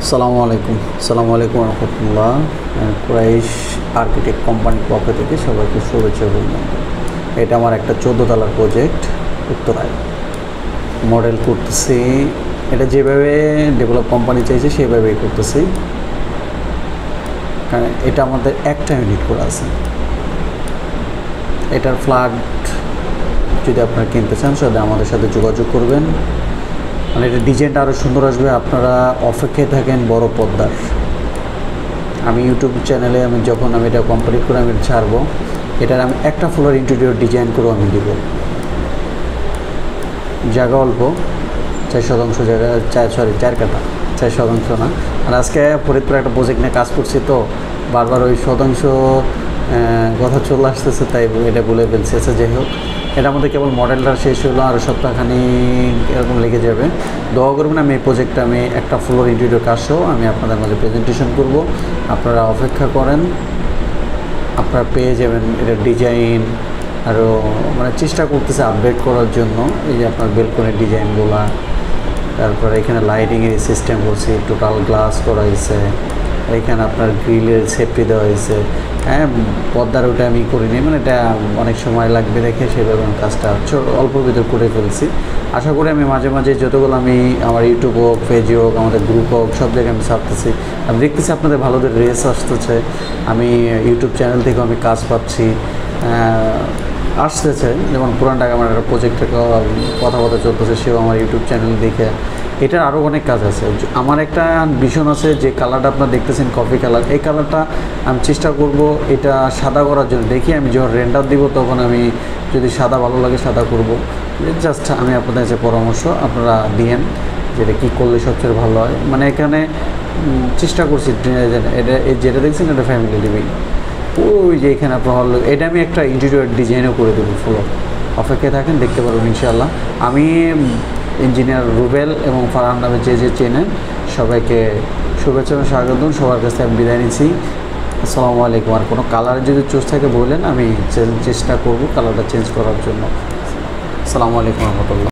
আসসালামু আলাইকুম রহমতুল্লাহ। কুরাইশ আর্কিটেক্ট কোম্পানির পক্ষ থেকে সবাইকে শুভেচ্ছা অভিনন্দন। এটা আমার একটা 14 তলার প্রজেক্ট উত্তরায় মডেল করতেছি। এটা যেভাবে ডেভেলপ কোম্পানি চাইছে সেভাবেই করতেছি, কারণ এটা আমাদের একটা ইউনিট করা আছে। এটার ফ্ল্যাট যদি আপনারা কিনতে চান সেটা আমাদের সাথে যোগাযোগ করবেন। মানে এটা ডিজাইনটা আরও সুন্দর আসবে। আপনারা অপেক্ষায় থাকেন বড় পর্দার। আমি ইউটিউব চ্যানেলে যখন এটা কমপ্লিট করে আমি ছাড়বো, এটার আমি একটা ফ্লোর ইন্টেরিয়র ডিজাইন করেও আমি দেব। জায়গা অল্প, 4 শতাংশ জায়গা, 4 কাঠা, 4 শতাংশ না। আর আজকে ফরিদপুরে একটা প্রজেক্ট নিয়ে কাজ করছি, তো বারবার ওই শতাংশ কথা চলে আসতেছে, তাই এটা বলে ফেলছি। আচ্ছা, যাই হোক, এটা আমাদের কেবল মডেলটা শেষ হলো, আরও সপ্তাহখানি এরকম লেগে যাবে। দোয়া করবেন আমি এই প্রজেক্টটা আমি একটা ফ্লোর ইন্টেরিয়র কাজ সহ আমি আপনাদের মাঝে প্রেজেন্টেশন করব। আপনারা অপেক্ষা করেন, আপনারা পেয়ে যাবেন এটার ডিজাইন। আরও মানে চেষ্টা করতেছে আপডেট করার জন্য। এই যে আপনার বেলকনির ডিজাইনগুলো, তারপরে এখানে লাইটিংয়ের সিস্টেম করছি, টোটাল গ্লাস করা হয়েছে। এখানে আপনার গ্রিলের সেফটি দেওয়া হয়েছে। হ্যাঁ, পর্দার ওটা আমি করিনি, মানে এটা অনেক সময় লাগবে দেখে সেভাবে কাজটা অল্প ভিতর করে ফেলছি। আশা করি আমি মাঝে মাঝে যতগুলো আমি আমার ইউটিউব হোক, পেজ হোক, আমাদের গ্রুপ হোক, সব জায়গায় আমি ছাড়তেছি। আমি দেখতেছি আপনাদের ভালোদের রেস আসতেছে। আমি ইউটিউব চ্যানেল থেকেও আমি কাজ পাচ্ছি, আসতেছে। যেমন পুরান ঢাকা আমার একটা প্রজেক্টের কথাবার্তা চলতেছে, সেও আমার ইউটিউব চ্যানেল দেখে। এটার আরও অনেক কাজ আছে। আমার একটা ভীষণ আছে যে কালারটা আপনারা দেখতেছেন কফি কালার, এই কালারটা আমি চেষ্টা করব এটা সাদা করার জন্য। দেখি আমি যখন রেন্ডার দিব তখন আমি যদি সাদা ভালো লাগে সাদা করব। জাস্ট আমি আপনাদের কাছে পরামর্শ আপনারা দিয়েন যেটা কী করলে সবচেয়ে ভালো হয়। মানে এখানে চেষ্টা করছি এটা যেটা দেখছেন এটা ফ্যামিলি লিভিং। ওই যে এখানে আপনার হল, এটা আমি একটা ইন্টেরিয়র ডিজাইনও করে দেবো ফ্লোর। অপেক্ষায় থাকেন, দেখতে পারবেন ইনশাআল্লাহ। আমি ইঞ্জিনিয়ার রুবেল এবং ফারহান নামে যে চেনেন সবাইকে শুভেচ্ছা এবং স্বাগতম। সবার কাছে আমি বিদায় নিচ্ছি। আসসালামু আলাইকুম। আর কোনো কালার যদি চুজ থাকে বললেন, আমি চেষ্টা করব কালারটা চেঞ্জ করার জন্য। আসসালামু আলাইকুম রহমতুল্লাহ।